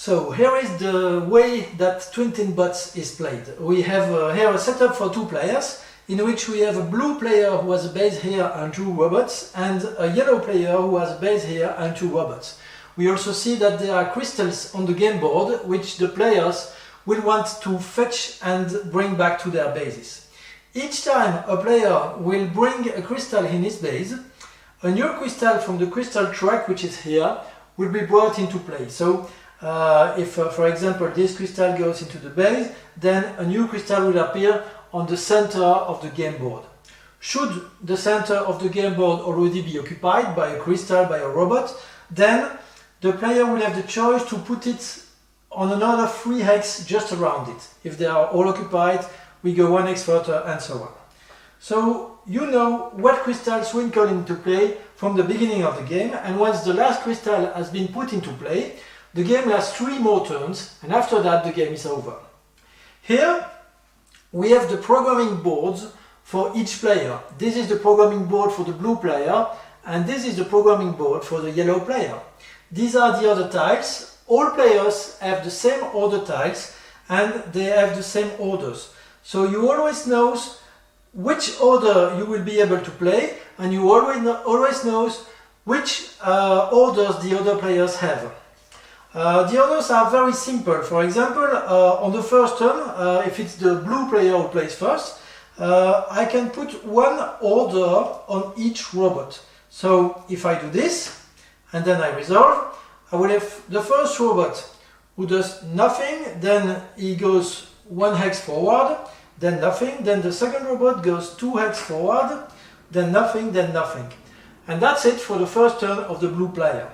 So here is the way that Twin Tin Bots is played. We have here a setup for two players, in which we have a blue player who has a base here and two robots, and a yellow player who has a base here and two robots. We also see that there are crystals on the game board, which the players will want to fetch and bring back to their bases. Each time a player will bring a crystal in his base, a new crystal from the crystal track, which is here, will be brought into play. So if for example this crystal goes into the base, then a new crystal will appear on the center of the game board. Should the center of the game board already be occupied by a crystal, by a robot, then the player will have the choice to put it on another 3 hex just around it. If they are all occupied, we go 1 hex further and so on. So you know what crystals will come into play from the beginning of the game, and once the last crystal has been put into play, the game lasts 3 more turns, and after that the game is over. Here we have the programming boards for each player. This is the programming board for the blue player, and this is the programming board for the yellow player. These are the other tiles. All players have the same order tiles and they have the same orders. So you always know which order you will be able to play, and you always know which orders the other players have. The orders are very simple. For example, on the first turn, if it's the blue player who plays first, I can put 1 order on each robot. So if I do this and then I resolve, I will have the first robot who does nothing, then he goes 1 hex forward, then nothing, then the second robot goes 2 hex forward, then nothing, then nothing. And that's it for the first turn of the blue player.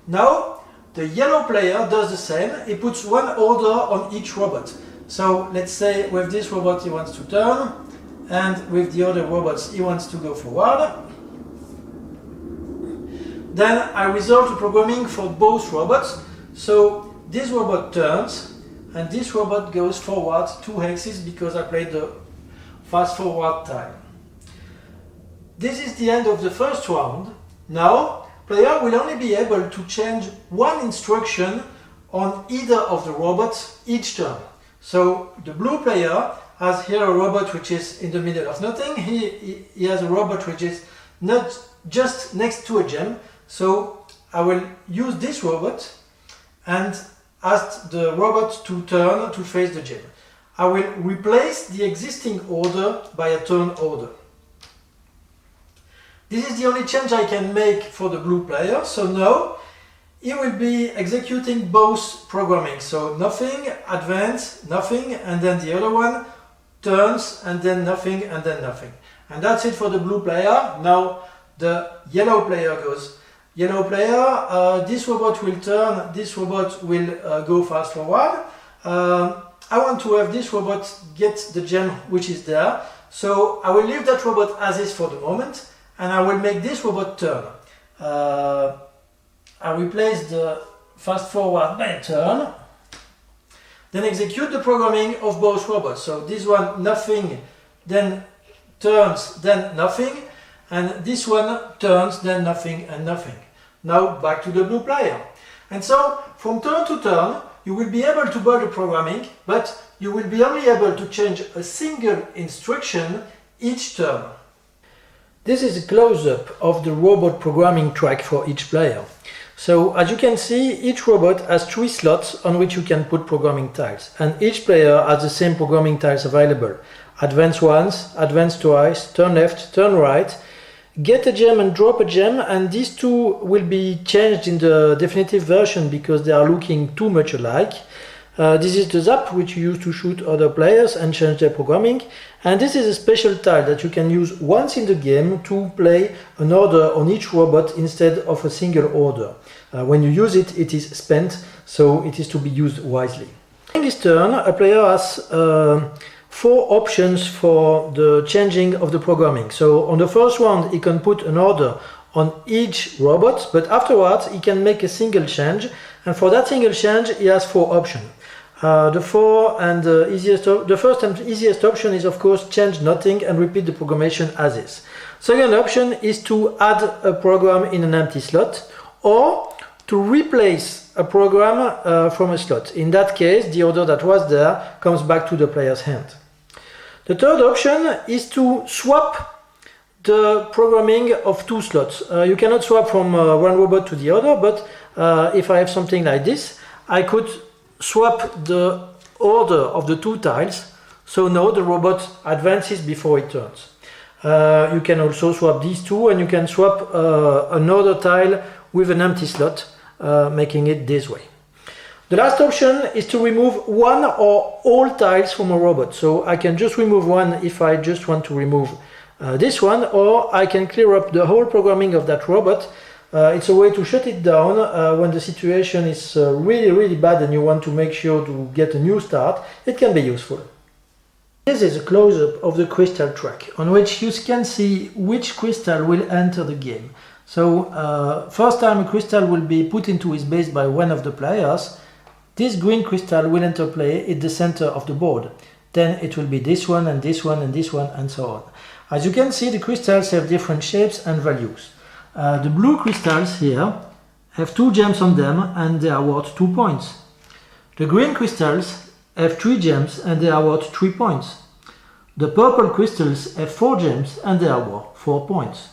Now the yellow player does the same. He puts 1 order on each robot. So let's say with this robot he wants to turn, and with the other robots he wants to go forward. Then I resolve the programming for both robots. So this robot turns and this robot goes forward 2 hexes because I played the fast forward tile. This is the end of the first round. Now player will only be able to change 1 instruction on either of the robots each turn. So the blue player has here a robot which is in the middle of nothing. He has a robot which is not just next to a gem. So I will use this robot and ask the robot to turn to face the gem. I will replace the existing order by a turn order. This is the only change I can make for the blue player. So now he will be executing both programming. So nothing, advance, nothing, and then the other one turns and then nothing and then nothing. And that's it for the blue player. Now the yellow player goes. Yellow player, this robot will turn, this robot will go fast forward. I want to have this robot get the gem which is there. So I will leave that robot as is for the moment, and I will make this robot turn. I replace the fast forward by a turn. Then execute the programming of both robots. So this one nothing, then turns, then nothing. And this one turns, then nothing and nothing. Now back to the blue player. And so from turn to turn you will be able to build the programming, but you will be only able to change a single instruction each turn. This is a close-up of the robot programming track for each player. So as you can see, each robot has 3 slots on which you can put programming tiles, and each player has the same programming tiles available. Advance once, advance twice, turn left, turn right, get a gem and drop a gem, and these 2 will be changed in the definitive version because they are looking too much alike. This is the zap which you use to shoot other players and change their programming, and this is a special tile that you can use once in the game to play an order on each robot instead of a single order. When you use it, it is spent, so it is to be used wisely. In this turn, a player has 4 options for the changing of the programming. So on the first one he can put an order on each robot, but afterwards he can make a single change, and for that single change he has 4 options. The first and easiest option is of course change nothing and repeat the programmation as is. Second option is to add a program in an empty slot, or to replace a program from a slot. In that case, the order that was there comes back to the player's hand. The third option is to swap the programming of two slots. You cannot swap from one robot to the other, but if I have something like this, I could swap the order of the two tiles, so now the robot advances before it turns. You can also swap these two, and you can swap another tile with an empty slot, making it this way. The last option is to remove one or all tiles from a robot. So I can just remove one if I just want to remove this one, or I can clear up the whole programming of that robot. It's a way to shut it down when the situation is really bad and you want to make sure to get a new start. It can be useful. This is a close-up of the crystal track, on which you can see which crystal will enter the game. So first time a crystal will be put into his base by one of the players, this green crystal will enter play at the center of the board. Then it will be this one and this one and this one and so on. As you can see, the crystals have different shapes and values. The blue crystals here have 2 gems on them and they are worth 2 points. The green crystals have 3 gems and they are worth 3 points. The purple crystals have 4 gems and they are worth 4 points.